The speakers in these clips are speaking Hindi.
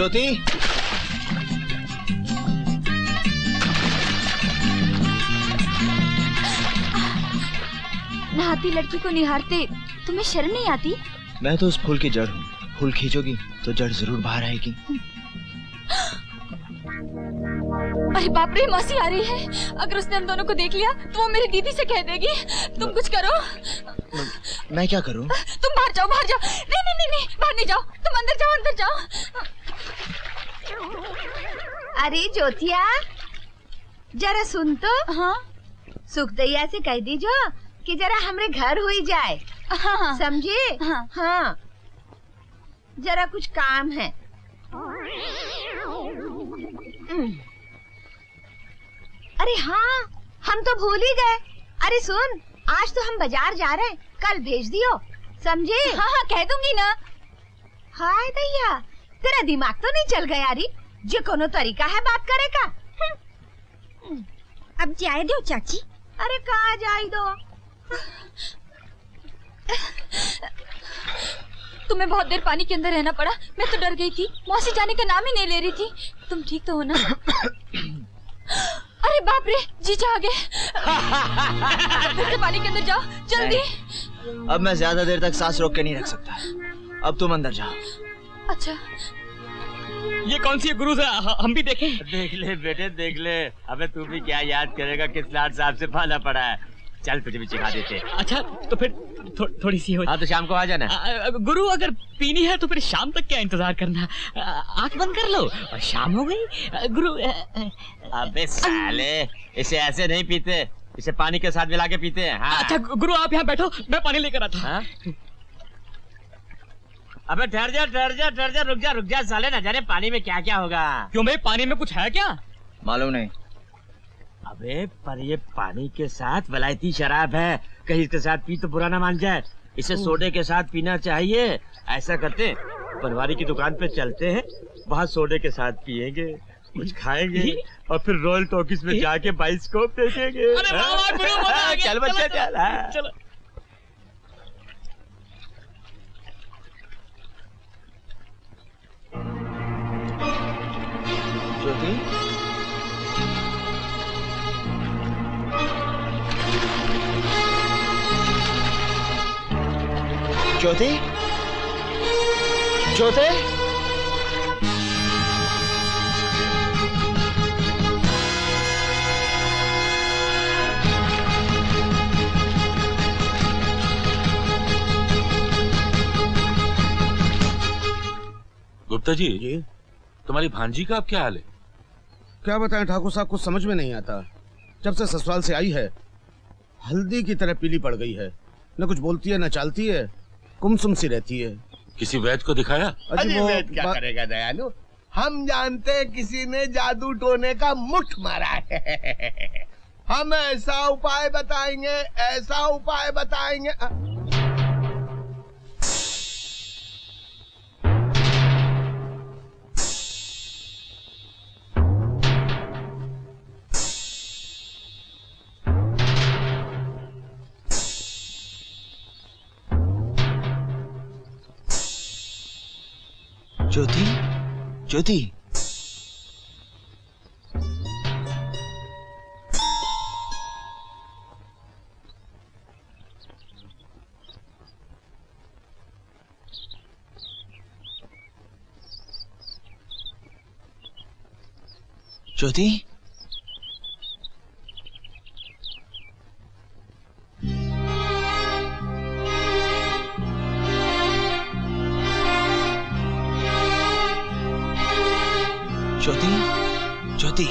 ज्योति, नहाती लड़की को निहारते तुम्हें शर्म नहीं आती? मैं तो उस फूल की जड़ हूँ। फूल खींचोगी तो जड़ जरूर बाहर आएगी। अरे बाप रे, मौसी आ रही है। अगर उसने हम दोनों को देख लिया तो वो मेरी दीदी से कह देगी। तुम कुछ करो। मैं क्या करूं? तुम बाहर जाओ, बाहर जाओ। नहीं नहीं नहीं नहीं, बाहर नहीं जाओ, तुम अंदर जाओ, अंदर जाओ। अरे ज्योतिया, जरा सुन तो। हाँ सुखदैया से कह दीजो कि जरा हमरे घर हुई जाए। हाँ समझे? हाँ। हाँ, जरा कुछ काम है। अरे हाँ, हम तो भूल ही गए। अरे सुन, आज तो हम बाजार जा रहे हैं, कल भेज दियो, समझे? हाँ हाँ, कह दूंगी ना। हाय दैया, तेरा दिमाग तो नहीं चल गया री? जो कोनो तरीका है बात करे का? अब जाए दो चाची। अरे कहाँ जाए दो? तुम्हें बहुत देर पानी के अंदर रहना पड़ा। मैं तो डर गई थी, मौसी जाने का नाम ही नहीं ले रही थी। तुम ठीक तो हो ना? अरे बाप रे, जीजा आ गए। फिर से पानी के अंदर जाओ, जल्दी। अब मैं ज्यादा देर तक सांस रोक के नहीं रख सकता। अब तुम अंदर जाओ। अच्छा, ये कौन सी गुरु से हम भी देखें? देख ले बेटे, देख ले। अबे तू भी क्या याद करेगा किस लाड साहब से पाला पड़ा है। चल तुझे भी सिखा देते। अच्छा तो फिर थोड़ी सी हो। हाँ तो शाम को आ जाना। गुरु अगर पीनी है तो फिर शाम तक क्या इंतजार करना? आंख बंद कर लो और शाम हो गई। गुरु अबे साले, इसे ऐसे नहीं पीते, इसे पानी के साथ मिला के पीते हैं। हाँ। अच्छा गुरु आप यहाँ बैठो, मैं पानी लेकर आता। हाँ? अबे ठहर जा, ठहर जा, ठहर जा, रुक जा साले, न जाने पानी में क्या क्या होगा। क्यों भाई, पानी में कुछ है क्या? मालूम नहीं। अबे पर ये पानी के साथ वलायती शराब है, कहीं इसके साथ पी तो बुरा ना मान जाए। इसे सोडे के साथ पीना चाहिए। ऐसा करते, बनवारी की दुकान पे चलते हैं, वहाँ सोडे के साथ पियेंगे, कुछ खाएंगे और फिर रॉयल टॉकीज में जाके बाइस्कोप देखेंगे। अरे वाह वाह गुरु, मजा आ गया। चल बच्चा चल। हाँ। चलो। ज्योति, ज्योति, ज्योति, गुप्ता जी, तुम्हारी भांजी का अब क्या हाल है? क्या बताएं ठाकुर साहब, कुछ समझ में नहीं आता। जब से ससुराल से आई है हल्दी की तरह पीली पड़ गई है। न कुछ बोलती है न चालती है, गुमसुम सी रहती है। किसी वैद्य को दिखाया? अजी वो क्या करेगा दयालु, हम जानते हैं किसी ने जादू टोने का मुठ मारा है। हम ऐसा उपाय बताएंगे, ऐसा उपाय बताएंगे। ज्योति, ज्योति, ज्योति, ज्योति, ज्योति,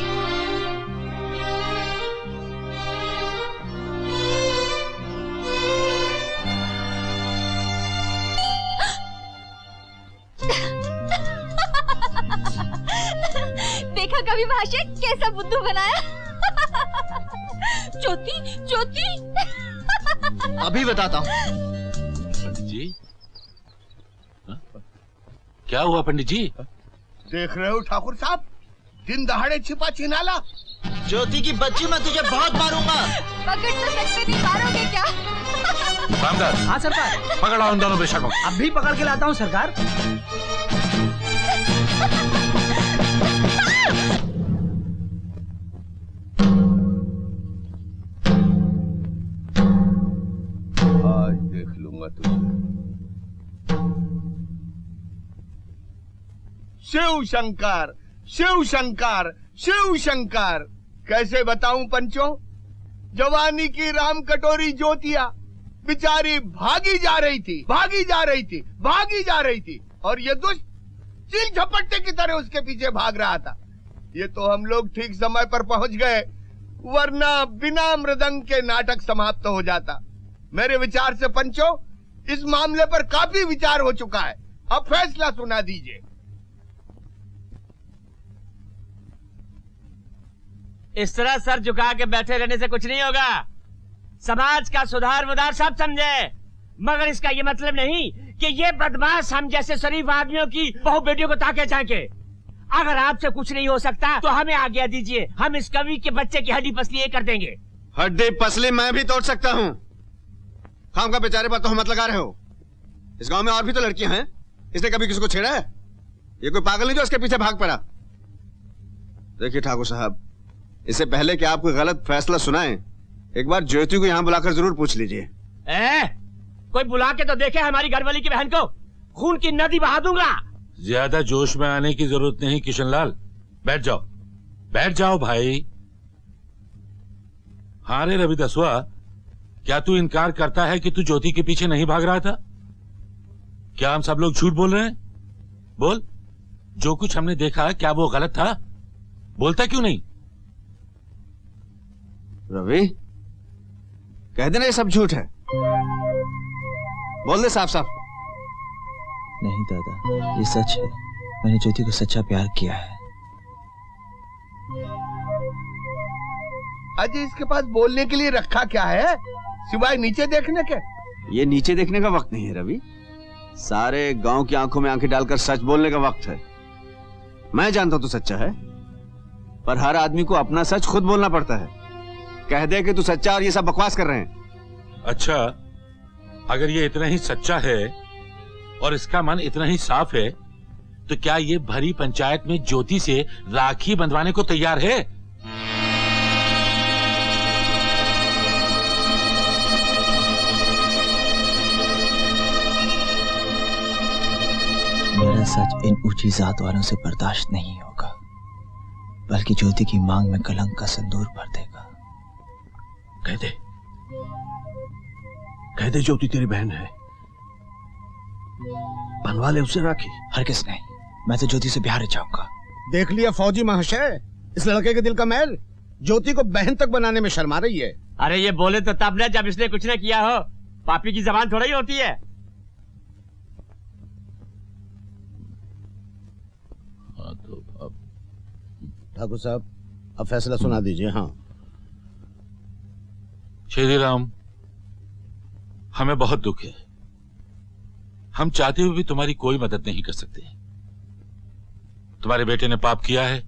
देखा कभी भाषा कैसा बुद्धू बनाया? ज्योति, ज्योति। अभी बताता हूँ। पंडित जी, क्या हुआ पंडित जी? देख रहे हो ठाकुर साहब, दिन दहाड़े छिपा छिनाला। ज्योति की बच्ची, मैं तुझे बहुत मारूंगा। पकड़ तो सकते नहीं, मारोगे क्या? रामदास, हाँ सरकार। पकड़ा उन दोनों बेशकों। अब भी पकड़ के लाता हूँ सरकार। आज देख लूंगा तुझे। शिव शंकर, शिव शंकर, शिव शंकर। कैसे बताऊं पंचो, जवानी की राम कटोरी ज्योतिया बेचारी भागी जा रही थी, भागी जा रही थी, भागी जा रही थी, और ये दुष्ट चील झपट्टे की तरह उसके पीछे भाग रहा था। ये तो हम लोग ठीक समय पर पहुंच गए, वरना बिना मृदंग के नाटक समाप्त हो जाता। मेरे विचार से पंचो, इस मामले पर काफी विचार हो चुका है, अब फैसला सुना दीजिए। इस तरह सर झुका के बैठे रहने से कुछ नहीं होगा। समाज का सुधार मुधार सब समझे, मगर इसका ये मतलब नहीं कि ये बदमाश हम जैसे शरीफ आदमियों की बहु बेटियों को ताके झांके। अगर आपसे कुछ नहीं हो सकता तो हमें आज्ञा दीजिए, हम इस कवि के बच्चे की हड्डी पसली कर देंगे। हड्डी पसली मैं भी तोड़ सकता हूँ। खाम का बेचारे पर तो मत लगा रहे हो। इस गांव में और भी तो लड़कियां हैं, इसने कभी किसी को छेड़ा है? ये कोई पागल नहीं जो इसके पीछे भाग पड़ा। देखिए ठाकुर साहब, इससे पहले कि आप कोई गलत फैसला सुनाएं, एक बार ज्योति को यहाँ बुलाकर जरूर पूछ लीजिए। कोई बुला के तो देखे हमारी घरवाली की बहन को, खून की नदी बहा दूंगा। ज्यादा जोश में आने की जरूरत नहीं किशनलाल, बैठ जाओ, बैठ जाओ भाई। हाँ रे रवि दसवा, क्या तू इनकार करता है कि तू ज्योति के पीछे नहीं भाग रहा था? क्या हम सब लोग झूठ बोल रहे हैं? बोल, जो कुछ हमने देखा क्या वो गलत था? बोलता क्यों नहीं? रवि, कह देना ये सब झूठ है। बोल दे साफ साफ। नहीं दादा, ये सच है। मैंने ज्योति को सच्चा प्यार किया है। अजय, इसके पास बोलने के लिए रखा क्या है सिवाय नीचे देखने के? ये नीचे देखने का वक्त नहीं है रवि, सारे गांव की आंखों में आंखें डालकर सच बोलने का वक्त है। मैं जानता हूं तू सच्चा है, पर हर आदमी को अपना सच खुद बोलना पड़ता है। कह दे कि तू सच्चा और ये सब बकवास कर रहे हैं। अच्छा, अगर ये इतना ही सच्चा है और इसका मन इतना ही साफ है, तो क्या ये भरी पंचायत में ज्योति से राखी बंधवाने को तैयार है? मेरा सच इन ऊंची जात वालों से बर्दाश्त नहीं होगा, बल्कि ज्योति की मांग में कलंक का सिंदूर भर देगा। कह दे ज्योति तेरी बहन है, बनवा ले उससे राखी। हरगिज नहीं, मैं तो ज्योति से ब्याह रचाऊंगा। देख लिया फौजी महाशय, इस लड़के के दिल का मैल ज्योति को बहन तक बनाने में शर्मा रही है। अरे ये बोले तो तब न जब इसने कुछ न किया हो, पापी की जबान थोड़ा ही होती है। ठाकुर साहब, अब फैसला सुना दीजिए। हाँ श्री राम, हमें बहुत दुख है। हम चाहते हुए भी तुम्हारी कोई मदद नहीं कर सकते। तुम्हारे बेटे ने पाप किया है,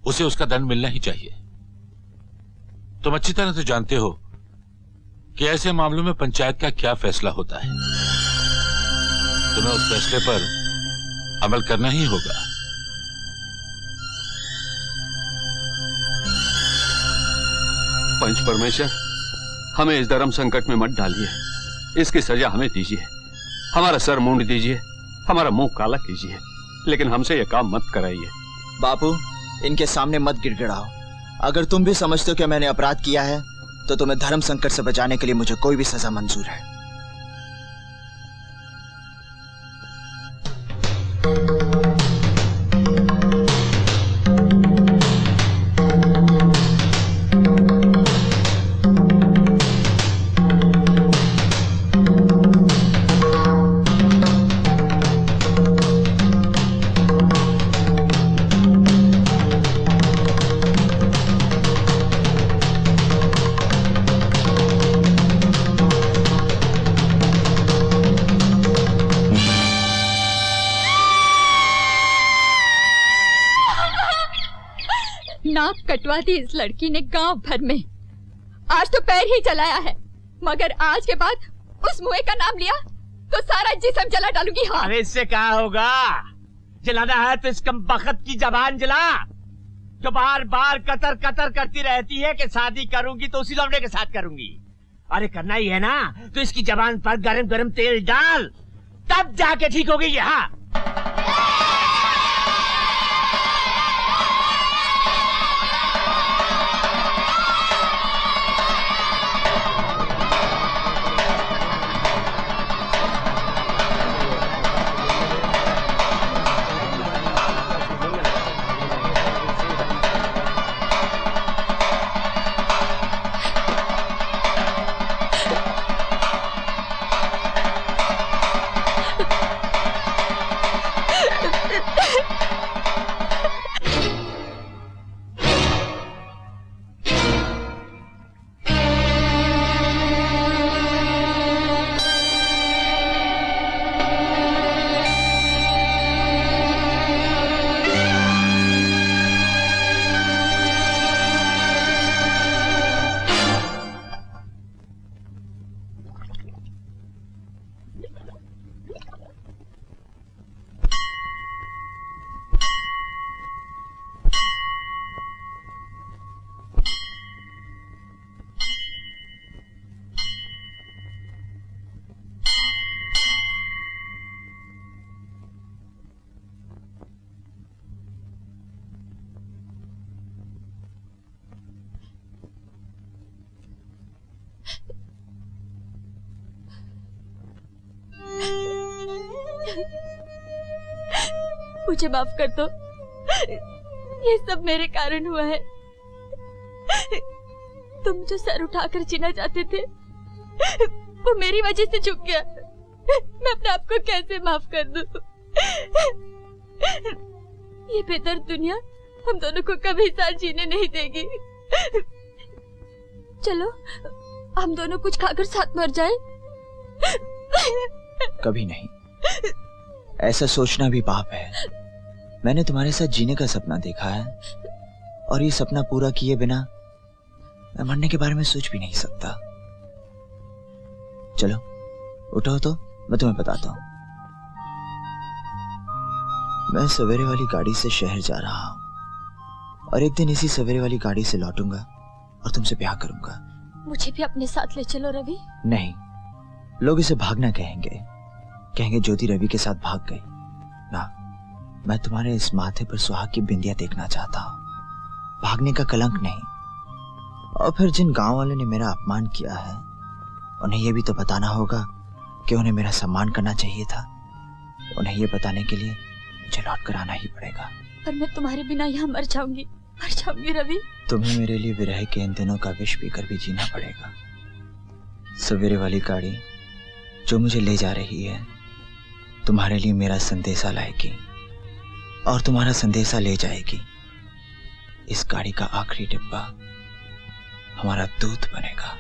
उसे उसका दंड मिलना ही चाहिए। तुम अच्छी तरह से जानते हो कि ऐसे मामलों में पंचायत का क्या फैसला होता है। तुम्हें उस फैसले पर अमल करना ही होगा। पंच परमेश्वर, हमें इस धर्म संकट में मत डालिए, इसकी सजा हमें दीजिए। हमारा सर मूंड दीजिए, हमारा मुंह काला कीजिए, लेकिन हमसे यह काम मत कराइए। बापू, इनके सामने मत गिड़गिड़ाओ। अगर तुम भी समझते हो कि मैंने अपराध किया है, तो तुम्हें धर्म संकट से बचाने के लिए मुझे कोई भी सजा मंजूर है। नाक कटवा दी इस लड़की ने गांव भर में। आज तो पैर ही जलाया है, मगर आज के बाद उस मुए का नाम लिया तो सारा जिस्म जला डालूंगी। हाँ। अरे इससे क्या होगा? जलाना है तो इस कमबख्त की जबान जला, जो बार बार कतर कतर करती रहती है कि शादी करूंगी तो उसी लौंडे के साथ करूंगी। अरे करना ही है ना, तो इसकी जबान पर गरम गरम तेल डाल, तब जाके ठीक होगी ये। हाँ मुझे माफ कर दो, ये सब मेरे कारण हुआ है। तुम जो सर उठाकर जीना चाहते थे वो मेरी वजह से झुक गया। मैं अपने आप को कैसे माफ कर दूं? ये बेदर्द दुनिया हम दोनों को कभी साथ जीने नहीं देगी। चलो हम दोनों कुछ खाकर साथ मर जाए। कभी नहीं, ऐसा सोचना भी पाप है। मैंने तुम्हारे साथ जीने का सपना देखा है और ये सपना पूरा किए बिना मैं मरने के बारे में सोच भी नहीं सकता। चलो उठो तो मैं तुम्हें बताता हूं। मैं सवेरे वाली गाड़ी से शहर जा रहा हूं और एक दिन इसी सवेरे वाली गाड़ी से लौटूंगा और तुमसे ब्याह करूंगा। मुझे भी अपने साथ ले चलो रवि। नहीं, लोग इसे भागना कहेंगे, कहेंगे ज्योति रवि के साथ भाग गई ना। मैं तुम्हारे इस माथे पर सुहाग की बिंदिया देखना चाहता हूं, भागने का कलंक नहीं। और फिर जिन गांव वालों ने मेरा अपमान किया है उन्हें यह भी तो बताना होगा कि उन्हें मेरा सम्मान करना चाहिए था। उन्हें यह बताने के लिए मुझे लौट कर आना ही पड़ेगा। पर मैं तुम्हारे बिना यहाँ मर जाऊंगी रवि। तुम्हें मेरे लिए विरह के इन दिनों का विष पीकर भी जीना पड़ेगा। सवेरे वाली गाड़ी जो मुझे ले जा रही है तुम्हारे लिए मेरा संदेशा लाएगी और तुम्हारा संदेशा ले जाएगी। इस गाड़ी का आखिरी डिब्बा हमारा दूत बनेगा।